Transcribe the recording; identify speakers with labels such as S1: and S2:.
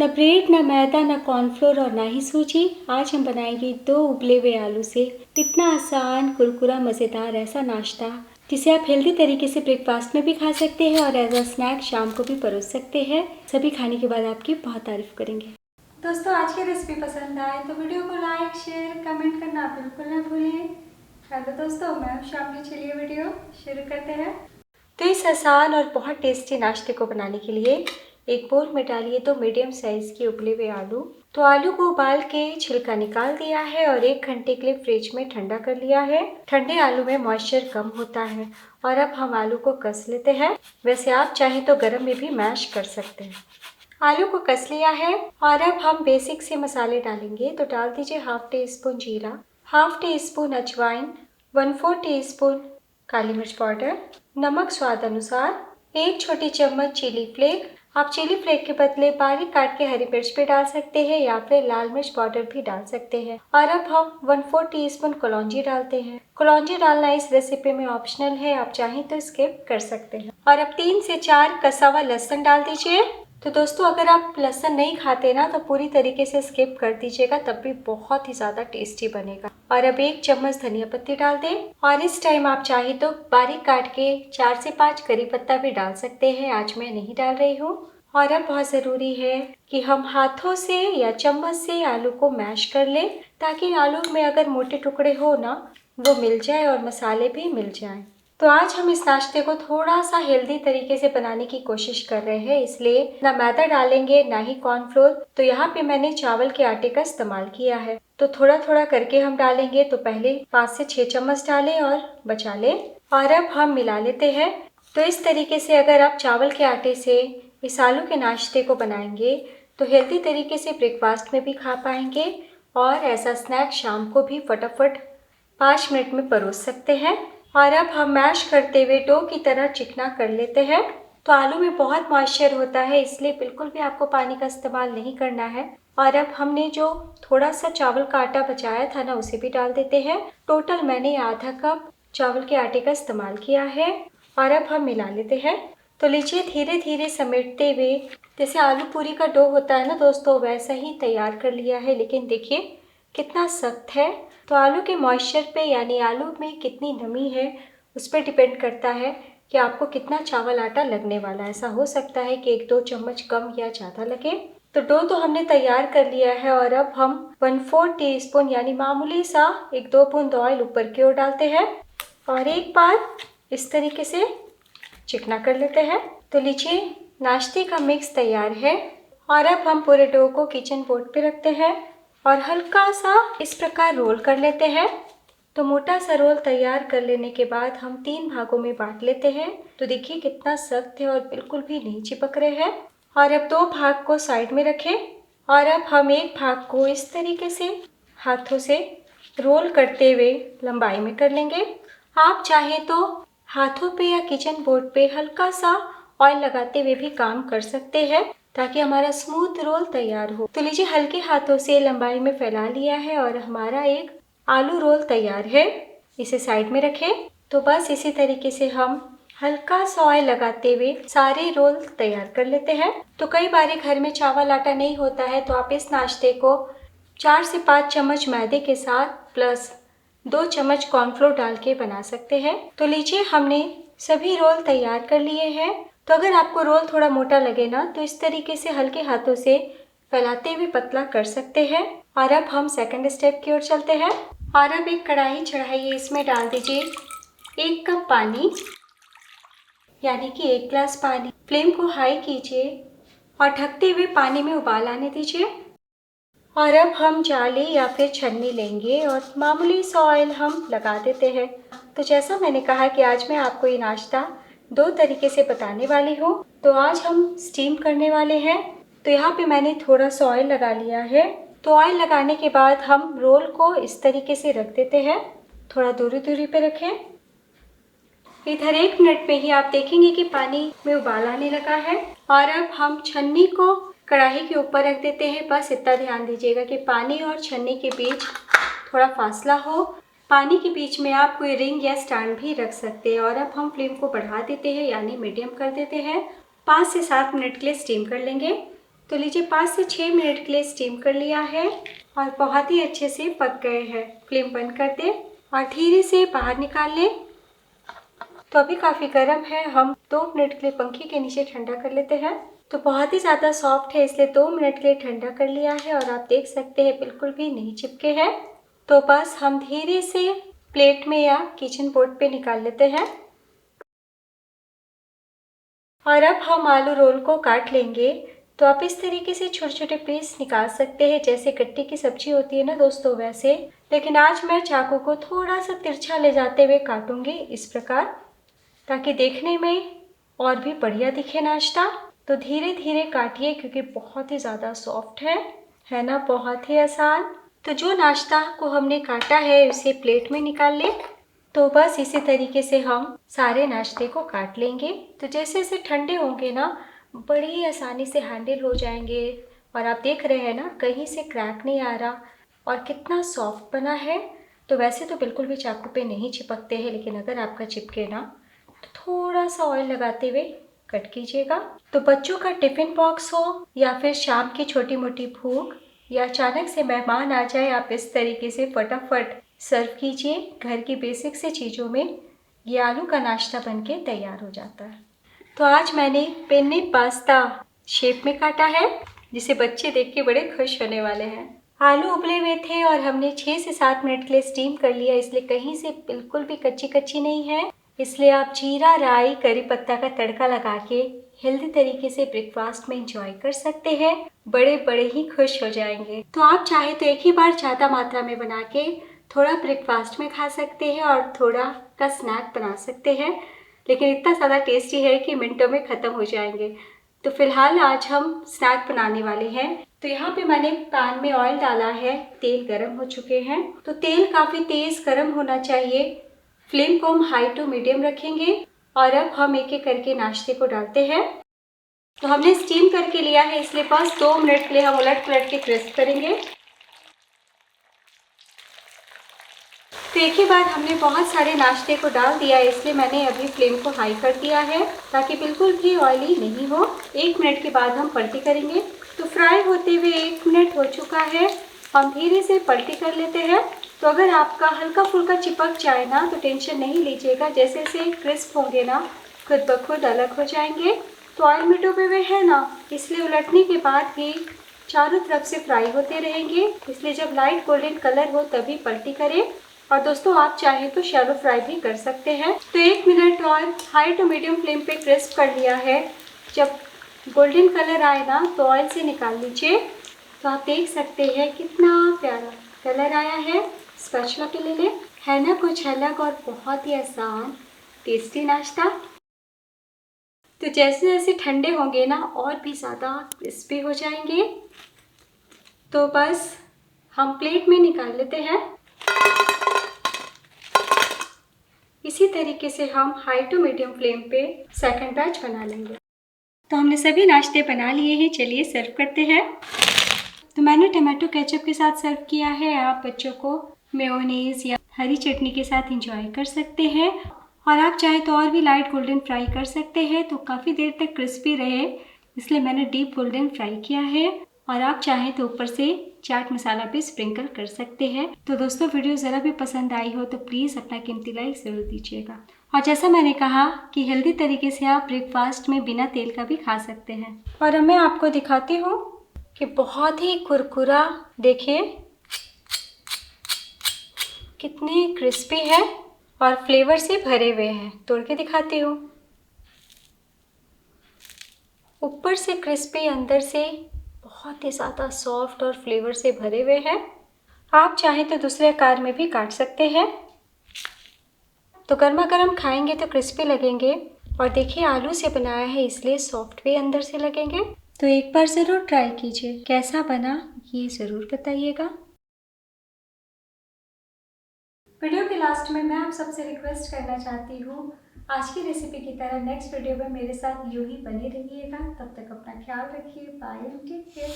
S1: न ब्रेड, न मैदा, न कॉर्नफ्लोर और ना ही सूजी। आज हम बनाएंगे 2 उबले हुए आलू से इतना आसान, कुरकुरा, मज़ेदार ऐसा नाश्ता जिसे आप हेल्दी तरीके से ब्रेकफास्ट में भी खा सकते हैं और एज अ स्नैक शाम को भी परोस सकते हैं। सभी खाने के बाद आपकी बहुत तारीफ करेंगे। दोस्तों, आज की रेसिपी पसंद आए तो वीडियो को लाइक, शेयर, कमेंट करना बिल्कुल ना भूलें। हेलो दोस्तों, मैं हूं शामली। चलिए वीडियो शुरू करते हैं। तो इस आसान और बहुत टेस्टी नाश्ते को बनाने के लिए एक बोल में डालिए 2 मीडियम साइज के उबले हुए आलू। तो आलू को उबाल के छिलका निकाल दिया है और 1 घंटे के लिए फ्रिज में ठंडा कर लिया है। ठंडे आलू में मॉइस्चर कम होता है। और अब हम आलू को कस लेते हैं। वैसे आप चाहें तो गरम में भी मैश कर सकते हैं। आलू को कस लिया है और अब हम बेसिक से मसाले डालेंगे। तो डाल दीजिए 1/2 टीस्पून जीरा, 1/2 टीस्पून अजवाइन, 1/4 टीस्पून काली मिर्च पाउडर, नमक स्वाद अनुसार, 1 छोटी चम्मच चिली फ्लेक। आप चिली फ्लेक के बदले बारीक काट के हरी मिर्च भी डाल सकते हैं या फिर लाल मिर्च पाउडर भी डाल सकते हैं। और अब हम 1/4 टीस्पून कलौंजी डालते हैं। कलौंजी डालना इस रेसिपी में ऑप्शनल है, आप चाहें तो स्किप कर सकते हैं। और अब 3 से 4 कसा हुआ लहसुन डाल दीजिए। तो दोस्तों, अगर आप लहसुन नहीं खाते ना तो पूरी तरीके से स्किप कर दीजिएगा, तब भी बहुत ही ज़्यादा टेस्टी बनेगा। और अब 1 चम्मच धनिया पत्ती डाल दें। और इस टाइम आप चाहे तो बारीक काट के 4 से 5 करी पत्ता भी डाल सकते हैं। आज मैं नहीं डाल रही हूँ। और अब बहुत ज़रूरी है कि हम हाथों से या चम्मच से आलू को मैश कर लें, ताकि आलू में अगर मोटे टुकड़े हो ना वो मिल जाए और मसाले भी मिल जाएं। तो आज हम इस नाश्ते को थोड़ा सा हेल्दी तरीके से बनाने की कोशिश कर रहे हैं, इसलिए ना मैदा डालेंगे ना ही कॉर्नफ्लोर। तो यहाँ पे मैंने चावल के आटे का इस्तेमाल किया है। तो थोड़ा थोड़ा करके हम डालेंगे। तो पहले 5 से 6 चम्मच डालें और बचा लें। और अब हम मिला लेते हैं। तो इस तरीके से अगर आप चावल के आटे से इस आलू के नाश्ते को बनाएंगे तो हेल्दी तरीके से ब्रेकफास्ट में भी खा पाएंगे और ऐसा स्नैक शाम को भी फटाफट 5 मिनट में परोस सकते हैं। और अब हम मैश करते हुए डो की तरह चिकना कर लेते हैं। तो आलू में बहुत मॉइस्चर होता है, इसलिए बिल्कुल भी आपको पानी का इस्तेमाल नहीं करना है। और अब हमने जो थोड़ा सा चावल का आटा बचाया था ना, उसे भी डाल देते हैं। टोटल मैंने आधा कप चावल के आटे का इस्तेमाल किया है। और अब हम मिला लेते हैं। तो लीजिए, धीरे धीरे समेटते हुए जैसे आलू पूरी का डो होता है ना दोस्तों, वैसा ही तैयार कर लिया है। लेकिन देखिए कितना सख्त है। तो आलू के मॉइस्चर पे यानी आलू में कितनी नमी है उस पर डिपेंड करता है कि आपको कितना चावल आटा लगने वाला है। ऐसा हो सकता है कि 1-2 चम्मच कम या ज़्यादा लगे। तो डो तो हमने तैयार कर लिया है। और अब हम 1/4 टीस्पून यानी मामूली सा 1-2 बूंद ऑयल ऊपर की ओर डालते हैं और एक बार इस तरीके से चिकना कर लेते हैं। तो लीजिए, नाश्ते का मिक्स तैयार है। और अब हम पूरे डो को किचन बोर्ड पे रखते हैं और हल्का सा इस प्रकार रोल कर लेते हैं। तो मोटा सा रोल तैयार कर लेने के बाद हम 3 भागों में बांट लेते हैं। तो देखिए कितना सख्त है और बिल्कुल भी नहीं चिपक रहे हैं। और अब 2 भाग को साइड में रखें और अब हम एक भाग को इस तरीके से हाथों से रोल करते हुए लंबाई में कर लेंगे। आप चाहें तो हाथों पे या किचन बोर्ड पे हल्का सा ऑयल लगाते हुए भी काम कर सकते हैं, ताकि हमारा स्मूथ रोल तैयार हो। तो लीजिए, हल्के हाथों से लंबाई में फैला लिया है और हमारा एक आलू रोल तैयार है। इसे साइड में रखें। तो बस इसी तरीके से हम हल्का सा ऑयल लगाते हुए सारे रोल तैयार कर लेते हैं। तो कई बार घर में चावल आटा नहीं होता है, तो आप इस नाश्ते को 4 से 5 चम्मच मैदे के साथ प्लस 2 चम्मच कॉर्नफ्लोर डाल के बना सकते हैं। तो लीजिए, हमने सभी रोल तैयार कर लिए हैं। तो अगर आपको रोल थोड़ा मोटा लगे ना, तो इस तरीके से हल्के हाथों से फैलाते हुए पतला कर सकते हैं। और अब हम सेकंड स्टेप की ओर चलते हैं। और अब एक कढ़ाई चढ़ाइए, इसमें डाल दीजिए 1 कप पानी यानी कि 1 गिलास पानी। फ्लेम को हाई कीजिए और ढकते हुए पानी में उबाल आने दीजिए। और अब हम जाली या फिर छन्नी लेंगे और मामूली सा ऑयल हम लगा देते हैं। तो जैसा मैंने कहा कि आज मैं आपको ये नाश्ता 2 तरीके से बताने वाली हूँ। तो आज हम स्टीम करने वाले हैं। तो यहाँ पे मैंने थोड़ा सा ऑयल लगा लिया है। तो ऑयल लगाने के बाद हम रोल को इस तरीके से रख देते हैं। थोड़ा दूरी दूरी पे रखें। इधर 1 मिनट में ही आप देखेंगे कि पानी में उबाल आने लगा है। और अब हम छन्नी को कढ़ाई के ऊपर रख देते हैं। बस इतना ध्यान दीजिएगा कि पानी और छन्नी के बीच थोड़ा फासला हो। पानी के बीच में आप कोई रिंग या स्टैंड भी रख सकते हैं। और अब हम फ्लेम को बढ़ा देते हैं यानी मीडियम कर देते हैं। 5 से 7 मिनट के लिए स्टीम कर लेंगे। तो लीजिए 5 से 6 मिनट के लिए स्टीम कर लिया है और बहुत ही अच्छे से पक गए हैं। फ्लेम बंद कर दें और धीरे से बाहर निकाल लें। तो अभी काफ़ी गर्म है, हम 2 मिनट के लिए पंखे के नीचे ठंडा कर लेते हैं। तो बहुत ही ज़्यादा सॉफ्ट है, इसलिए 2 मिनट के लिए ठंडा कर लिया है और आप देख सकते हैं बिल्कुल भी नहीं चिपके हैं। तो बस हम धीरे से प्लेट में या किचन बोर्ड पे निकाल लेते हैं। और अब हम आलू रोल को काट लेंगे। तो आप इस तरीके से छोटे छोटे पीस निकाल सकते हैं, जैसे गट्टे की सब्जी होती है ना दोस्तों वैसे। लेकिन आज मैं चाकू को थोड़ा सा तिरछा ले जाते हुए काटूंगी इस प्रकार, ताकि देखने में और भी बढ़िया दिखे नाश्ता। तो धीरे धीरे काटिए क्योंकि बहुत ही ज़्यादा सॉफ्ट है ना, बहुत ही आसान। तो जो नाश्ता को हमने काटा है उसे प्लेट में निकाल ले। तो बस इसी तरीके से हम सारे नाश्ते को काट लेंगे। तो जैसे जैसे ठंडे होंगे ना बड़ी आसानी से हैंडल हो जाएंगे। और आप देख रहे हैं ना कहीं से क्रैक नहीं आ रहा और कितना सॉफ्ट बना है। तो वैसे तो बिल्कुल भी चाकू पे नहीं चिपकते हैं, लेकिन अगर आपका चिपके ना तो थोड़ा सा ऑयल लगाते हुए कट कीजिएगा। तो बच्चों का टिफिन बॉक्स हो या फिर शाम की छोटी मोटी भूख या अचानक से मेहमान आ जाए, आप इस तरीके से फटाफट सर्व कीजिए। घर की बेसिक से चीज़ों में ये आलू का नाश्ता बनके तैयार हो जाता है। तो आज मैंने पेन्ने पास्ता शेप में काटा है, जिसे बच्चे देख के बड़े खुश होने वाले हैं। आलू उबले हुए थे और हमने 6 से 7 मिनट के लिए स्टीम कर लिया, इसलिए कहीं से बिल्कुल भी कच्ची कच्ची नहीं है। इसलिए आप जीरा, राई, करी पत्ता का तड़का लगा के हेल्दी तरीके से ब्रेकफास्ट में एंजॉय कर सकते हैं। बड़े बड़े ही खुश हो जाएंगे। तो आप चाहे तो एक ही बार ज़्यादा मात्रा में बना के थोड़ा ब्रेकफास्ट में खा सकते हैं और थोड़ा का स्नैक बना सकते हैं, लेकिन इतना ज़्यादा टेस्टी है कि मिनटों में ख़त्म हो जाएंगे। तो फिलहाल आज हम स्नैक बनाने वाले हैं। तो यहाँ पे मैंने पैन में ऑयल डाला है, तेल गरम हो चुके हैं। तो तेल काफ़ी तेज़ गरम होना चाहिए। फ्लेम को हम हाई टू मीडियम रखेंगे और अब हम एक एक करके नाश्ते को डालते हैं। तो हमने स्टीम करके लिया है, इसलिए बस 2 मिनट के लिए हम उलट पलट के क्रिस्प करेंगे। तो एक ही बार हमने बहुत सारे नाश्ते को डाल दिया है, इसलिए मैंने अभी फ्लेम को हाई कर दिया है ताकि बिल्कुल भी ऑयली नहीं हो। 1 मिनट के बाद हम पलटी करेंगे। तो फ्राई होते हुए 1 मिनट हो चुका है, हम धीरे से पलटी कर लेते हैं। तो अगर आपका हल्का फुल्का चिपक जाए ना तो टेंशन नहीं लीजिएगा, जैसे जैसे क्रिस्प होंगे ना खुद ब खुद अलग हो जाएंगे। तो ऑयल में डूबे हुए हैं ना, इसलिए उलटने के बाद भी चारों तरफ से फ्राई होते रहेंगे। इसलिए जब लाइट गोल्डन कलर हो तभी पलटी करें। और दोस्तों आप चाहें तो शैलो फ्राई भी कर सकते हैं। तो 1 मिनट और हाई टू मीडियम फ्लेम पे क्रिस्प कर लिया है। जब गोल्डन कलर आए ना तो ऑयल से निकाल लीजिए। तो आप देख सकते हैं कितना प्यारा कलर आया है। स्पैचुला पे ले लें, है ना कुछ अलग और बहुत ही आसान टेस्टी नाश्ता। तो जैसे जैसे ठंडे होंगे ना और भी ज़्यादा क्रिस्पी हो जाएंगे। तो बस हम प्लेट में निकाल लेते हैं। इसी तरीके से हम हाई टू मीडियम फ्लेम पे सेकंड बैच बना लेंगे। तो हमने सभी नाश्ते बना लिए हैं, चलिए सर्व करते हैं। तो मैंने टमाटो केचप के साथ सर्व किया है। आप बच्चों को मेयोनीज या हरी चटनी के साथ एंजॉय कर सकते हैं। और आप चाहे तो और भी लाइट गोल्डन फ्राई कर सकते हैं, तो काफ़ी देर तक क्रिस्पी रहे इसलिए मैंने डीप गोल्डन फ्राई किया है। और आप चाहें तो ऊपर से चाट मसाला भी स्प्रिंकल कर सकते हैं। तो दोस्तों वीडियो ज़रा भी पसंद आई हो तो प्लीज़ अपना कीमती लाइक ज़रूर दीजिएगा। और जैसा मैंने कहा कि हेल्दी तरीके से आप ब्रेकफास्ट में बिना तेल का भी खा सकते हैं। और अब मैं आपको दिखाती हूँ कि बहुत ही कुरकुरा, देखिए कितने क्रिस्पी है और फ्लेवर से भरे हुए हैं। तोड़ के दिखाती हूँ, ऊपर से क्रिस्पी, अंदर से बहुत ही ज़्यादा सॉफ्ट और फ्लेवर से भरे हुए हैं। आप चाहें तो दूसरे आकार में भी काट सकते हैं। तो गर्मा गर्म खाएंगे तो क्रिस्पी लगेंगे। और देखिए आलू से बनाया है इसलिए सॉफ्ट भी अंदर से लगेंगे। तो एक बार ज़रूर ट्राई कीजिए, कैसा बना ये ज़रूर बताइएगा। वीडियो के लास्ट में मैं आप सबसे रिक्वेस्ट करना चाहती हूँ, आज की रेसिपी की तरह नेक्स्ट वीडियो में मेरे साथ यूं ही बने रहिएगा। तब तक अपना ख्याल रखिए। Bye, take care.